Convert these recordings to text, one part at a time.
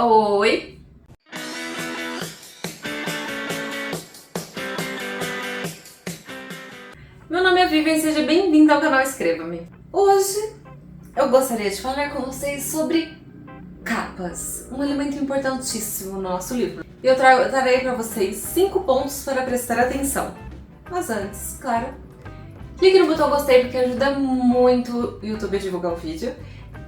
Oi! Meu nome é Vivian e seja bem-vindo ao canal Escreva-me. Hoje eu gostaria de falar com vocês sobre capas, um elemento importantíssimo no nosso livro. Eu trarei para vocês 5 pontos para prestar atenção. Mas antes, claro, clique no botão gostei porque ajuda muito o YouTube a divulgar o vídeo.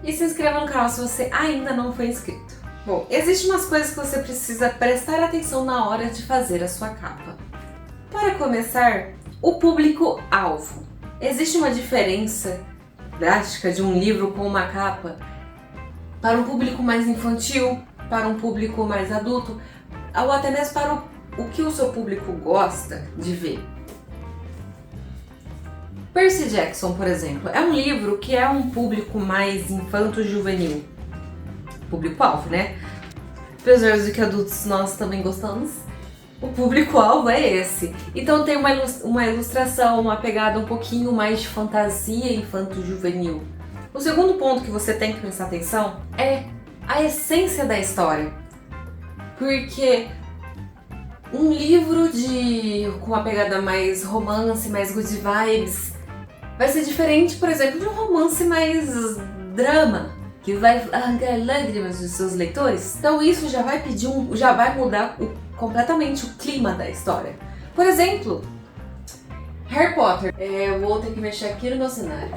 E se inscreva no canal se você ainda não foi inscrito. Bom, existem umas coisas que você precisa prestar atenção na hora de fazer a sua capa. Para começar, o público-alvo. Existe uma diferença drástica de um livro com uma capa para um público mais infantil, para um público mais adulto, ou até mesmo para o que o seu público gosta de ver. Percy Jackson, por exemplo, é um livro que é um público mais infanto-juvenil. Público-alvo, né? Apesar de que adultos nós também gostamos, o público-alvo é esse. Então tem uma ilustração, uma pegada um pouquinho mais de fantasia infanto-juvenil. O segundo ponto que você tem que prestar atenção é a essência da história. Porque um livro com uma pegada mais romance, mais good vibes, vai ser diferente, por exemplo, de um romance mais drama, que vai arrancar lágrimas dos seus leitores. Então isso já vai mudar completamente o clima da história. Por exemplo, Harry Potter. Eu vou ter que mexer aqui no meu cenário.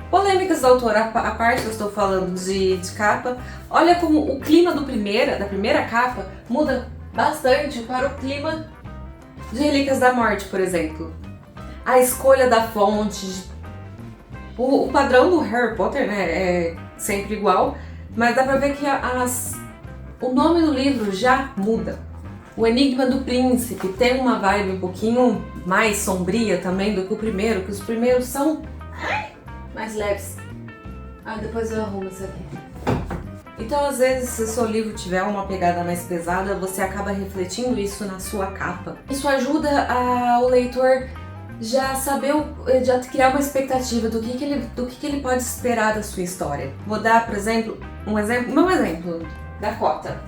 Polêmicas da autora, a parte que eu estou falando de capa, olha como o clima da primeira capa muda bastante para o clima de Relíquias da Morte, por exemplo. A escolha da fonte, o padrão do Harry Potter, né, é sempre igual, mas dá pra ver que o nome do livro já muda. O Enigma do Príncipe tem uma vibe um pouquinho mais sombria também do que o primeiro, que os primeiros são mais leves. Depois eu arrumo isso aqui. Então, às vezes, se o seu livro tiver uma pegada mais pesada, você acaba refletindo isso na sua capa. Isso ajuda o leitor já saber, já criar uma expectativa do que ele pode esperar da sua história. Vou dar, por exemplo, meu exemplo, Dakota.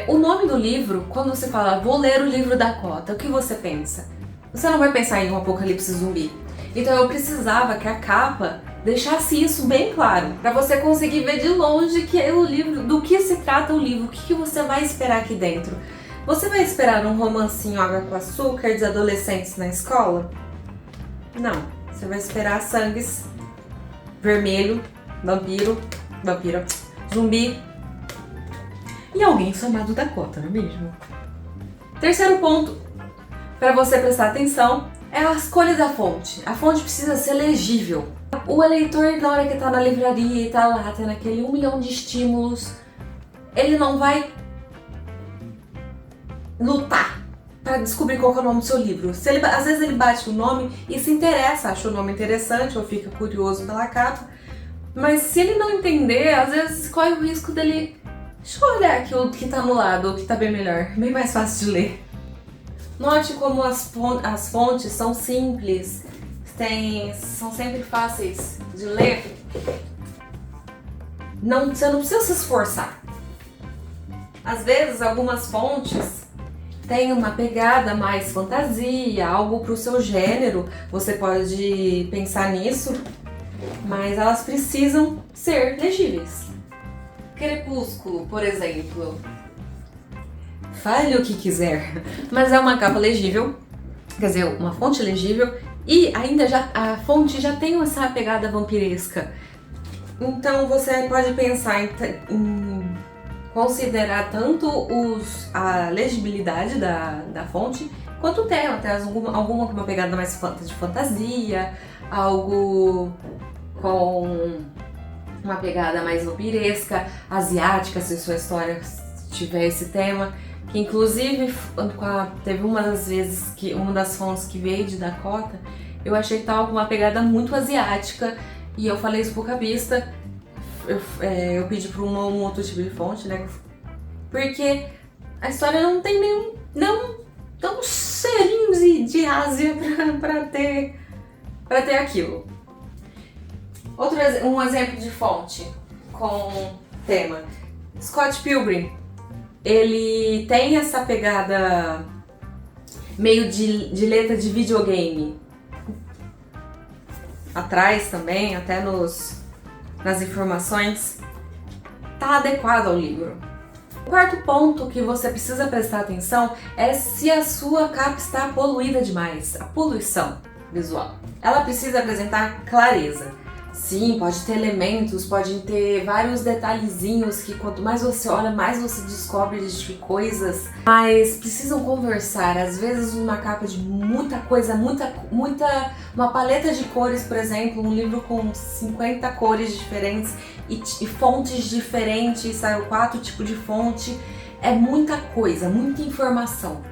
O nome do livro, quando você fala, vou ler o livro Dakota, o que você pensa? Você não vai pensar em um apocalipse zumbi. Então eu precisava que a capa deixasse isso bem claro, para você conseguir ver de longe que é o livro, do que se trata o livro, o que você vai esperar aqui dentro. Você vai esperar um romancinho água com açúcar de adolescentes na escola? Não, você vai esperar sangues, vermelho, vampira, zumbi e alguém chamado Dakota, não é mesmo? Terceiro ponto para você prestar atenção é a escolha da fonte. A fonte precisa ser legível. O eleitor, na hora que tá na livraria e tá lá tendo aquele 1 milhão de estímulos, ele não vai lutar para descobrir qual é o nome do seu livro. Às vezes ele bate o nome e se interessa, acha o nome interessante ou fica curioso pela capa, mas se ele não entender, às vezes corre o risco dele, deixa eu olhar aqui o que tá no lado, o que tá bem melhor, bem mais fácil de ler. Note como as fontes são simples, são sempre fáceis de ler. Você não precisa se esforçar. Às vezes algumas fontes têm uma pegada mais fantasia, algo para o seu gênero, você pode pensar nisso, mas elas precisam ser legíveis. Crepúsculo, por exemplo. Fale o que quiser, mas é uma capa legível, quer dizer, uma fonte legível, e ainda a fonte já tem essa pegada vampiresca. Então você pode pensar em considerar tanto a legibilidade da fonte, quanto até alguma pegada mais de fantasia, algo com uma pegada mais vampiresca, asiática, se sua história tiver esse tema. Que inclusive teve uma das vezes que uma das fontes que veio de Dakota, eu achei que tava com uma pegada muito asiática e eu falei isso pro cabista. Eu pedi para um outro tipo de fonte, né? Porque a história não tem tão cheirinho de Ásia pra ter aquilo. Um exemplo de fonte com tema. Scott Pilgrim. Ele tem essa pegada meio de letra de videogame. Atrás também, até nas informações, tá adequado ao livro. O quarto ponto que você precisa prestar atenção é se a sua capa está poluída demais, a poluição visual. Ela precisa apresentar clareza. Sim, pode ter elementos, pode ter vários detalhezinhos que quanto mais você olha, mais você descobre de coisas, mas precisam conversar. Às vezes uma capa de muita coisa, uma paleta de cores, por exemplo, um livro com 50 cores diferentes e fontes diferentes, saiu 4 tipos de fonte, é muita coisa, muita informação.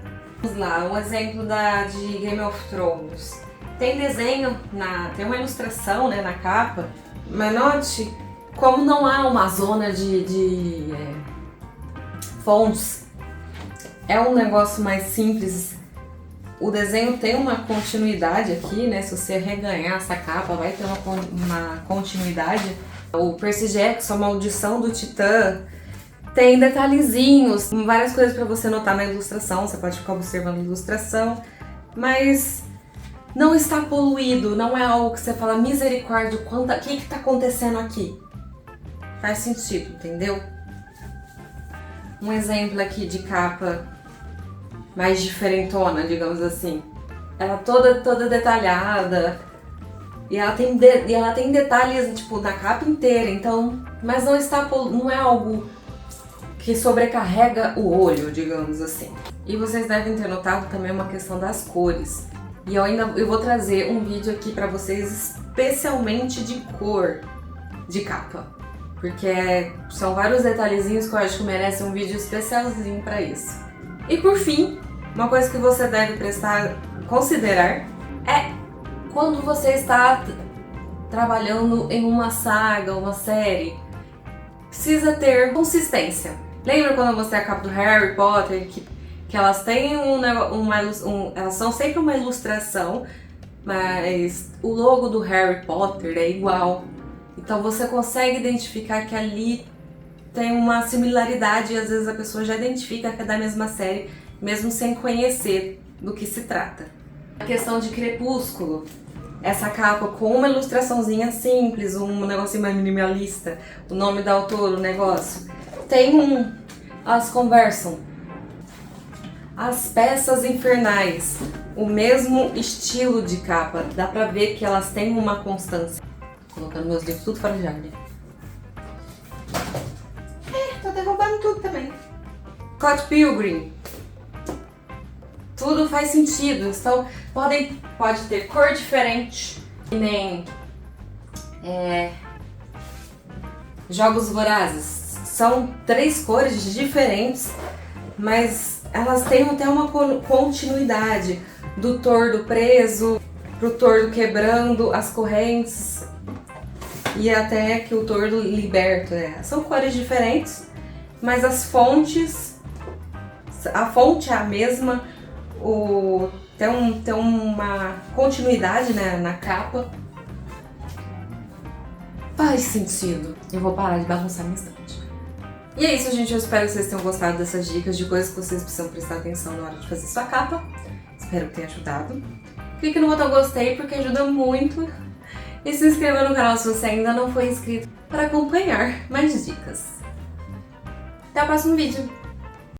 Vamos lá, um exemplo de Game of Thrones. Tem desenho, tem uma ilustração, né, na capa, mas note como não há uma zona de fontes. É um negócio mais simples. O desenho tem uma continuidade aqui, né? Se você reganhar essa capa, vai ter uma continuidade. O Percy Jackson, a Maldição do Titã, tem detalhezinhos, várias coisas para você notar na ilustração. Você pode ficar observando a ilustração, mas não está poluído, não é algo que você fala, misericórdia, o que está acontecendo aqui? Faz sentido, entendeu? Um exemplo aqui de capa mais diferentona, digamos assim. Ela toda detalhada e ela tem detalhes tipo na capa inteira, então, mas não é algo que sobrecarrega o olho, digamos assim. E vocês devem ter notado também uma questão das cores. E eu vou trazer um vídeo aqui pra vocês especialmente de cor de capa. Porque são vários detalhezinhos que eu acho que merecem um vídeo especialzinho pra isso. E por fim, uma coisa que você deve considerar é quando você está trabalhando em uma saga, uma série, precisa ter consistência. Lembra quando você a capa do Harry Potter, que elas têm elas são sempre uma ilustração, mas o logo do Harry Potter é igual. Então você consegue identificar que ali tem uma similaridade e às vezes a pessoa já identifica que é da mesma série, mesmo sem conhecer do que se trata. A questão de Crepúsculo, essa capa com uma ilustraçãozinha simples, um negocinho mais minimalista, o nome da autora, o negócio. Elas conversam. As Peças Infernais, o mesmo estilo de capa, dá pra ver que elas têm uma constância. Colocando meus livros tudo fora de ordem. Tô derrubando tudo também. Scott Pilgrim. Tudo faz sentido, então pode ter cor diferente, que nem Jogos Vorazes. São 3 cores diferentes, mas elas têm até uma continuidade do tordo preso pro tordo quebrando as correntes e até que o tordo liberto. São cores diferentes, mas as fontes, a fonte é a mesma, tem uma continuidade, né, na capa. Faz sentido. Eu vou parar de bagunçar no instante. E é isso, gente. Eu espero que vocês tenham gostado dessas dicas de coisas que vocês precisam prestar atenção na hora de fazer sua capa. Espero que tenha ajudado. Clique no botão gostei porque ajuda muito. E se inscreva no canal se você ainda não foi inscrito para acompanhar mais dicas. Até o próximo vídeo.